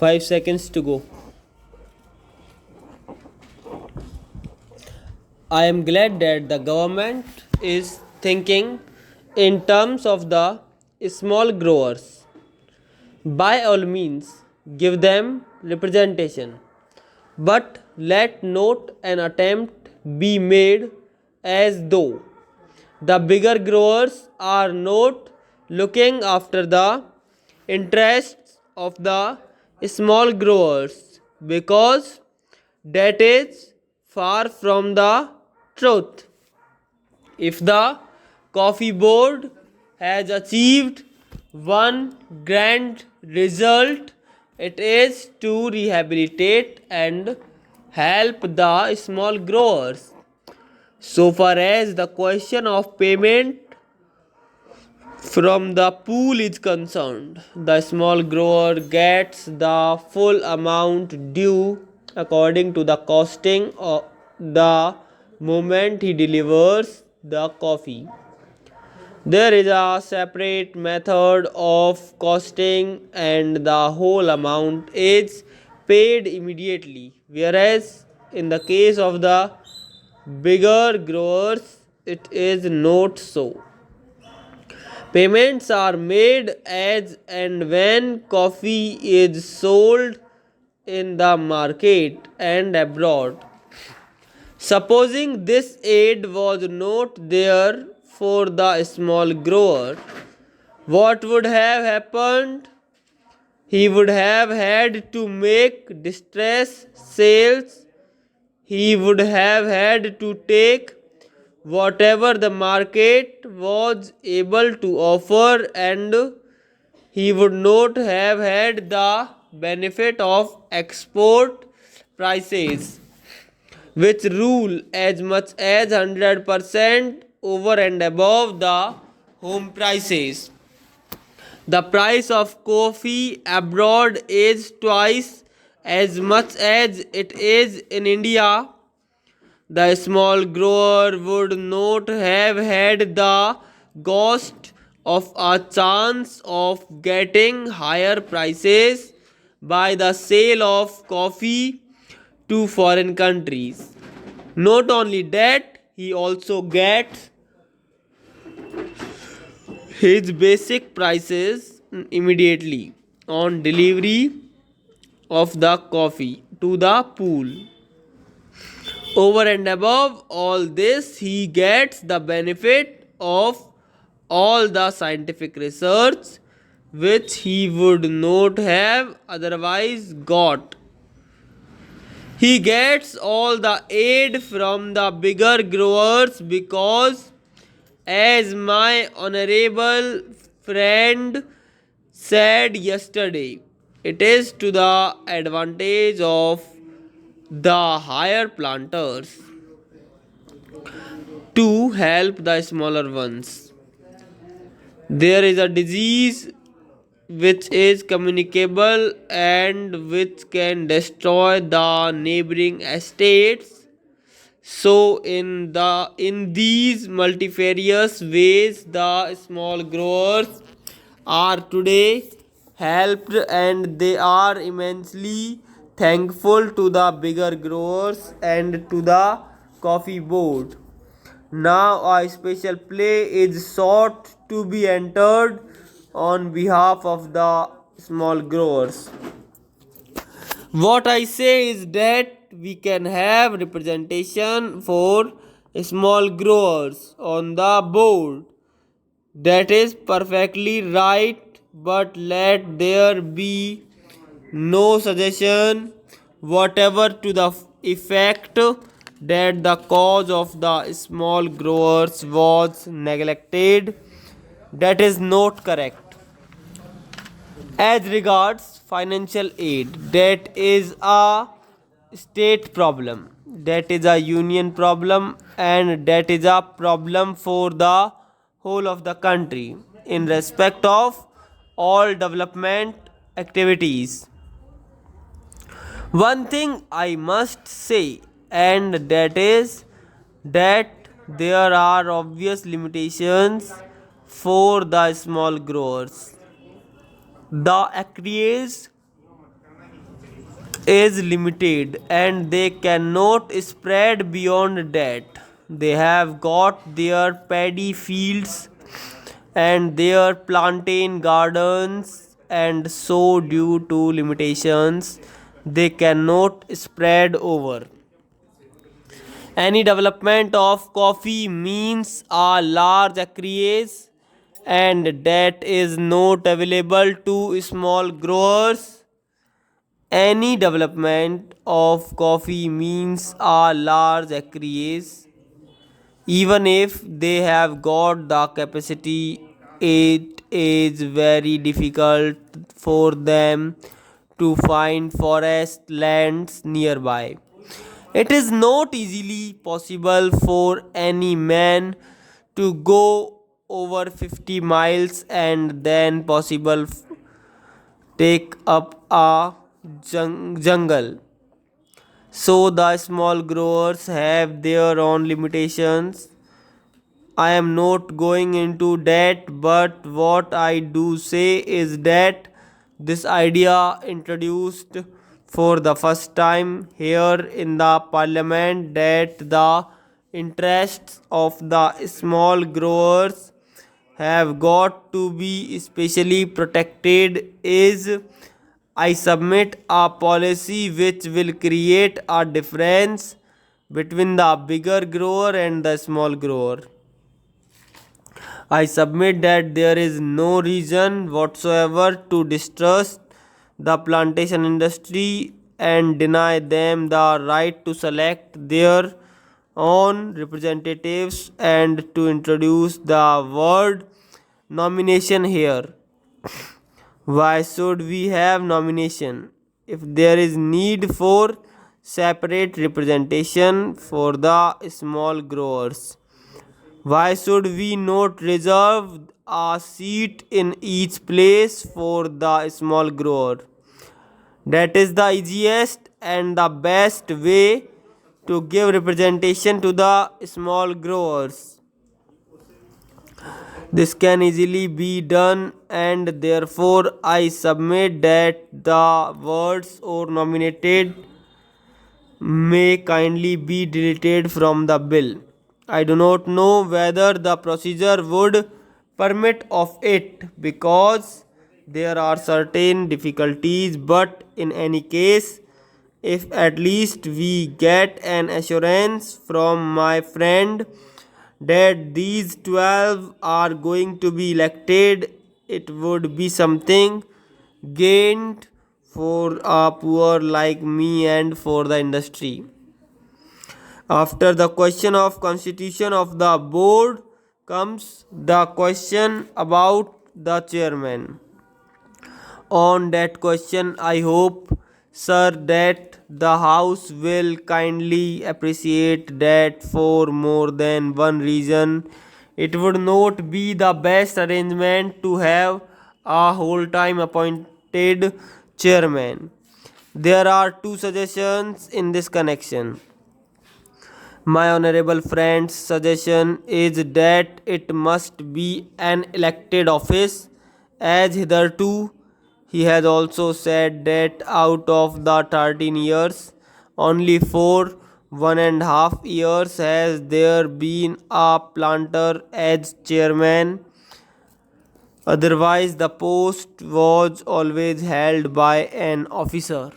5 seconds to go. I am glad that the government is thinking in terms of the small growers. By all means, give them representation. But let not an attempt be made as though the bigger growers are not looking after the interests of the small growers, because that is far from the truth. If the coffee board has achieved one grand result, it is to rehabilitate and help the small growers. So far as the question of payment from the pool is concerned, the small grower gets the full amount due according to the costing of the moment he delivers the coffee. There is a separate method of costing, and the whole amount is paid immediately, whereas in the case of the bigger growers it is not so. Payments are made as and when coffee is sold in the market and abroad. Supposing this aid was not there for the small grower, what would have happened? He would have had to make distress sales. He would have had to take whatever the market was able to offer, and he would not have had the benefit of export prices, which rule as much as 100% over and above the home prices. The price of coffee abroad is twice as much as it is in India. The small grower would not have had the ghost of a chance of getting higher prices by the sale of coffee to foreign countries. Not only that, he also gets his basic prices immediately on delivery of the coffee to the pool. Over and above all this, he gets the benefit of all the scientific research which he would not have otherwise got. He gets all the aid from the bigger growers because, as my honorable friend said yesterday, it is to the advantage of the higher planters to help the smaller ones. There is a disease which is communicable and which can destroy the neighboring estates. So in these multifarious ways, the small growers are today helped, and they are immensely thankful to the bigger growers and to the coffee board. Now a special play is sought to be entered on behalf of the small growers. What I say is that we can have representation for small growers on the board. That is perfectly right, but let there be no suggestion whatever to the effect that the cause of the small growers was neglected. That is not correct. As regards financial aid, that is a state problem, that is a union problem, and that is a problem for the whole of the country in respect of all development activities. One thing I must say, and that is that there are obvious limitations for the small growers. The acreage is limited and they cannot spread beyond that. They have got their paddy fields and their plantain gardens, and so, due to limitations, they cannot spread over. Any development of coffee means a large acreage, and that is not available to small growers. Any development of coffee means a large acreage, even if they have got the capacity. It is very difficult for them to find forest lands nearby. It is not easily possible for any man to go over 50 miles and then possible take up a jungle. So the small growers have their own limitations. I am not going into that, but what I do say is that this idea introduced for the first time here in the parliament, that the interests of the small growers have got to be especially protected, is I submit a policy which will create a difference between the bigger grower and the small grower. I submit that there is no reason whatsoever to distrust the plantation industry and deny them the right to select their own representatives and to introduce the word nomination here. Why should we have nomination if there is need for separate representation for the small growers? Why should we not reserve a seat in each place for the small grower? That is the easiest and the best way to give representation to the small growers. This can easily be done, and therefore I submit that the words or nominated may kindly be deleted from the bill. I do not know whether the procedure would permit of it because there are certain difficulties, but in any case, if at least we get an assurance from my friend that these 12 are going to be elected, it would be something gained for a poor like me and for the industry. After the question of constitution of the board comes the question about the chairman. On that question, I hope, sir, that the House will kindly appreciate that for more than one reason. It would not be the best arrangement to have a whole time appointed chairman. There are two suggestions in this connection. My honorable friend's suggestion is that it must be an elected office, as hitherto he has also said that out of the 13 years, only for 1.5 years has there been a planter as chairman. Otherwise, the post was always held by an officer.